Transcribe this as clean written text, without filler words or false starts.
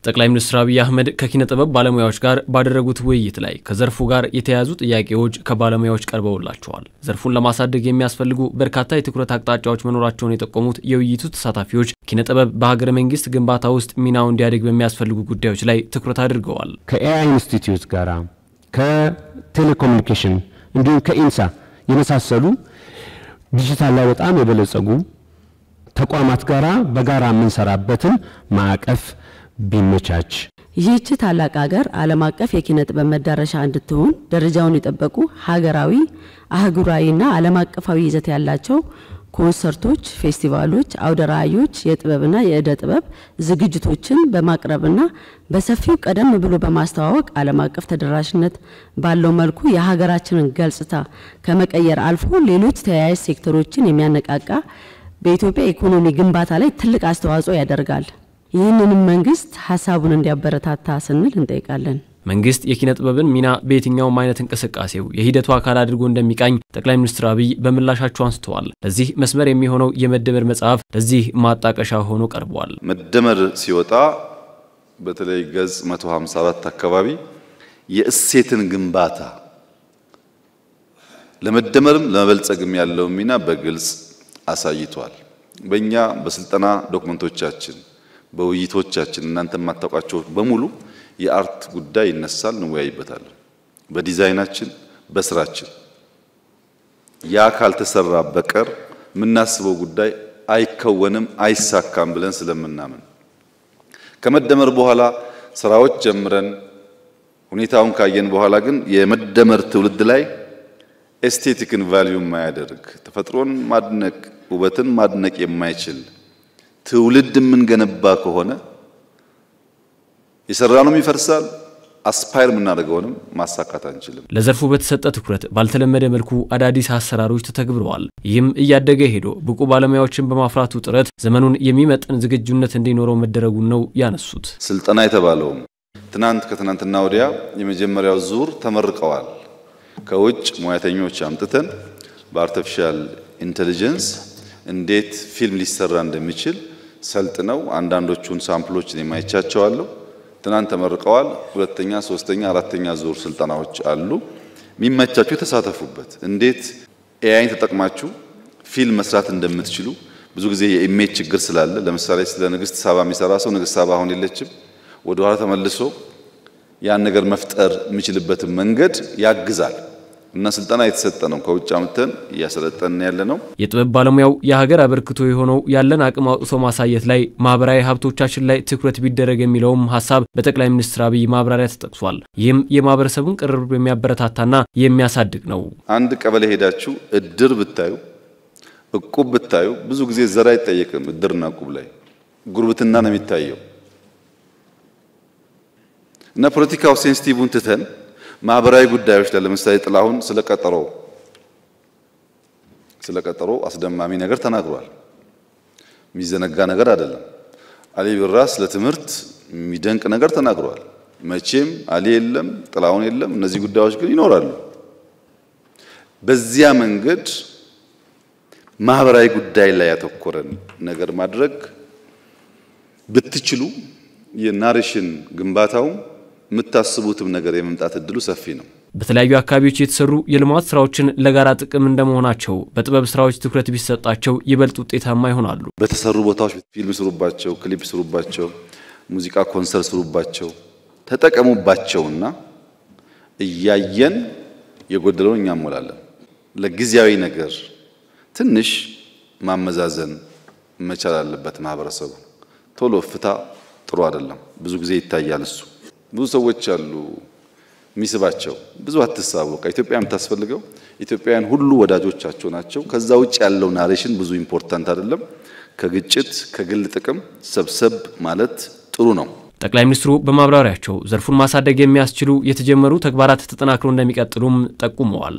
ጠቅላይ ሚኒስትር አብይ አህመድ ከኪነ ጥበብ ባለሙያዎች ጋር ባደረጉት ውይይት ላይ ከዘርፉ ጋር የተያዙ ጥያቄዎች ከባለሙያዎች ቀርበውላቸዋል። ዘርፉን ለማሳደግ የሚያስፈልጉ በርካታ የትኩረት አቅጣጫዎች መኖራቸውን የጠቆሙት የውይይቱ ተሳታፊዎች ኪነ ጥበብ በሀገረ መንግስት ግንባታ ውስጥ ሚናው እንዲያድግ በሚያስፈልጉ ጉዳዮች ላይ ትኩረት አድርገዋል። ከኤአይ ኢንስቲትዩት ጋራ ከቴሌኮሙኒኬሽን እንዲሁም ከኢንሳ የመሳሰሉ ዲጂታል ላይ በጣም የበለጸጉ ተቋማት ጋራ በጋራ የምንሰራበትን ማዕቀፍ ቢመቻች ይህች ታላቅ ሀገር ዓለም አቀፍ የኪነ ጥበብ መዳረሻ እንድትሆን ደረጃውን የጠበቁ ሀገራዊ አህጉራዊና ዓለም አቀፋዊ ይዘት ያላቸው ኮንሰርቶች፣ ፌስቲቫሎች፣ አውደ ርዕዮች፣ የጥበብና የእደ ጥበብ ዝግጅቶችን በማቅረብና በሰፊው ቀደም ብሎ በማስተዋወቅ ዓለም አቀፍ ተደራሽነት ባለው መልኩ የሀገራችንን ገጽታ ከመቀየር አልፎ ሌሎች ተያያዥ ሴክተሮችን የሚያነቃቃ በኢትዮጵያ ኢኮኖሚ ግንባታ ላይ ትልቅ አስተዋጽኦ ያደርጋል። ይህንንም መንግስት ሐሳቡን እንዲያበረታታ ስንል እንጠይቃለን። መንግስት የኪነ ጥበብን ሚና በየትኛውም አይነት እንቅስቃሴው የሂደቱ አካል አድርጎ እንደሚቃኝ ጠቅላይ ሚኒስትር አብይ በምላሻቸው አንስተዋል። ለዚህ መስመር የሚሆነው የመደመር መጽሐፍ ለዚህ ማጣቀሻ ሆኖ ቀርቧል። መደመር ሲወጣ በተለይ ገጽ 154 አካባቢ የእሴትን ግንባታ ለመደመርም ለመበልጸግም ያለው ሚና በግልጽ አሳይቷል። በእኛ በስልጠና ዶክመንቶቻችን በውይይቶቻችን እናንተ ማታውቃቸው በሙሉ የአርት ጉዳይ ይነሳል፣ እንወያይበታለን። በዲዛይናችን በስራችን ያ ካልተሰራ በቀር ምናስበው ጉዳይ አይከወንም አይሳካም ብለን ስለምናምን ከመደመር በኋላ ስራዎች ጀምረን ሁኔታውን ካየን በኋላ ግን የመደመር ትውልድ ላይ ኤስቴቲክን ቫልዩ ማያደርግ ተፈጥሮን ማድነቅ ውበትን ማድነቅ የማይችል ትውልድ ምን ገነባ ከሆነ የሰራነው ይፈርሳል። አስፓየር ምናደርገውንም ማሳካት አንችልም። ለዘርፉ በተሰጠ ትኩረት ባልተለመደ መልኩ አዳዲስ አሰራሮች ተተግብረዋል። ይህም እያደገ ሄዶ ብቁ ባለሙያዎችን በማፍራቱ ጥረት ዘመኑን የሚመጥን ዝግጁነት እንዲኖረው መደረጉን ነው ያነሱት። ስልጠና የተባለው ከትናንትና ወዲያ የመጀመሪያው ዙር ተመርቀዋል። ከውጭ ሙያተኞች አምጥተን በአርቲፊሻል ኢንተለጀንስ እንዴት ፊልም ሊሰራ እንደሚችል ሰልጥነው አንዳንዶቹን ሳምፕሎችን የማይቻቸዋለሁ ትናንት ተመርቀዋል። ሁለተኛ፣ ሶስተኛ፣ አራተኛ ዙር ስልጠናዎች አሉ። የሚመቻችሁ ተሳተፉበት። እንዴት ኤአይን ተጠቅማችሁ ፊልም መስራት እንደምትችሉ ብዙ ጊዜ የኢሜጅ ችግር ስላለ ለምሳሌ ስለ ንግስት ሳባ የሚሰራ ሰው ንግስት ሳባ አሁን የለችም ወደ ኋላ ተመልሶ ያን ነገር መፍጠር የሚችልበትን መንገድ ያግዛል። እና ስልጠና የተሰጠ ነው። ከውጭ አምጥተን ያሰለጠን ያለነው የጥበብ ባለሙያው የሀገር አበርክቶ የሆነው ያለን አቅም አውጥቶ ማሳየት ላይ ማህበራዊ ሀብቶቻችን ላይ ትኩረት ቢደረግ የሚለውም ሐሳብ በጠቅላይ ሚኒስትር አብይ ማብራሪያ ተጠቅሷል። ይህም የማህበረሰቡን ቅርርብ የሚያበረታታና የሚያሳድግ ነው። አንድ ቀበሌ ሄዳችሁ እድር ብታዩ እቁብ ብታዩ ብዙ ጊዜ ዘር አይጠየቅም። እድርና እቁብ ላይ ጉርብትና ነው የሚታየው። እና ፖለቲካው ሴንሲቲቭን ትተን ማህበራዊ ጉዳዮች ላይ ለምሳሌ ጥላሁን ስለቀጠሮ አስደማሚ ነገር ተናግሯል። የሚዘነጋ ነገር አይደለም። አሊ ብራ ለትምህርት የሚደንቅ ነገር ተናግሯል። መቼም አሊ የለም ጥላሁን የለም፣ እነዚህ ጉዳዮች ግን ይኖራሉ። በዚያ መንገድ ማህበራዊ ጉዳይ ላይ ያተኮረን ነገር ማድረግ ብትችሉ የናሬሽን ግንባታው የምታስቡትም ነገር የመምጣት እድሉ ሰፊ ነው። በተለያዩ አካባቢዎች የተሰሩ የልማት ስራዎችን ለጋራ ጥቅም እንደመሆናቸው በጥበብ ስራዎች ትኩረት ቢሰጣቸው ይበልጥ ውጤታማ ይሆናሉ። በተሰሩ ቦታዎች ፊልም ስሩባቸው፣ ክሊፕ ስሩባቸው፣ ሙዚቃ ኮንሰርት ስሩባቸው፣ ተጠቀሙባቸውና እያየን የጎደለውን እኛ ሞላለን። ለጊዜያዊ ነገር ትንሽ ማመዛዘን መቻል አለበት ማህበረሰቡ። ቶሎ ፍታ ጥሩ አይደለም። ብዙ ጊዜ ይታያል እሱ። ብዙ ሰዎች አሉ ሚስባቸው ብዙ አትሳቡ። ኢትዮጵያ የምታስፈልገው ኢትዮጵያውያን ሁሉ ወዳጆቻቸው ናቸው። ከዛ ውጭ ያለው ናሬሽን ብዙ ኢምፖርታንት አይደለም። ከግጭት ከግል ጥቅም ሰብሰብ ማለት ጥሩ ነው። ጠቅላይ ሚኒስትሩ በማብራሪያቸው ዘርፉን ማሳደግ የሚያስችሉ የተጀመሩ ተግባራት ተጠናክረው እንደሚቀጥሉም ጠቁመዋል።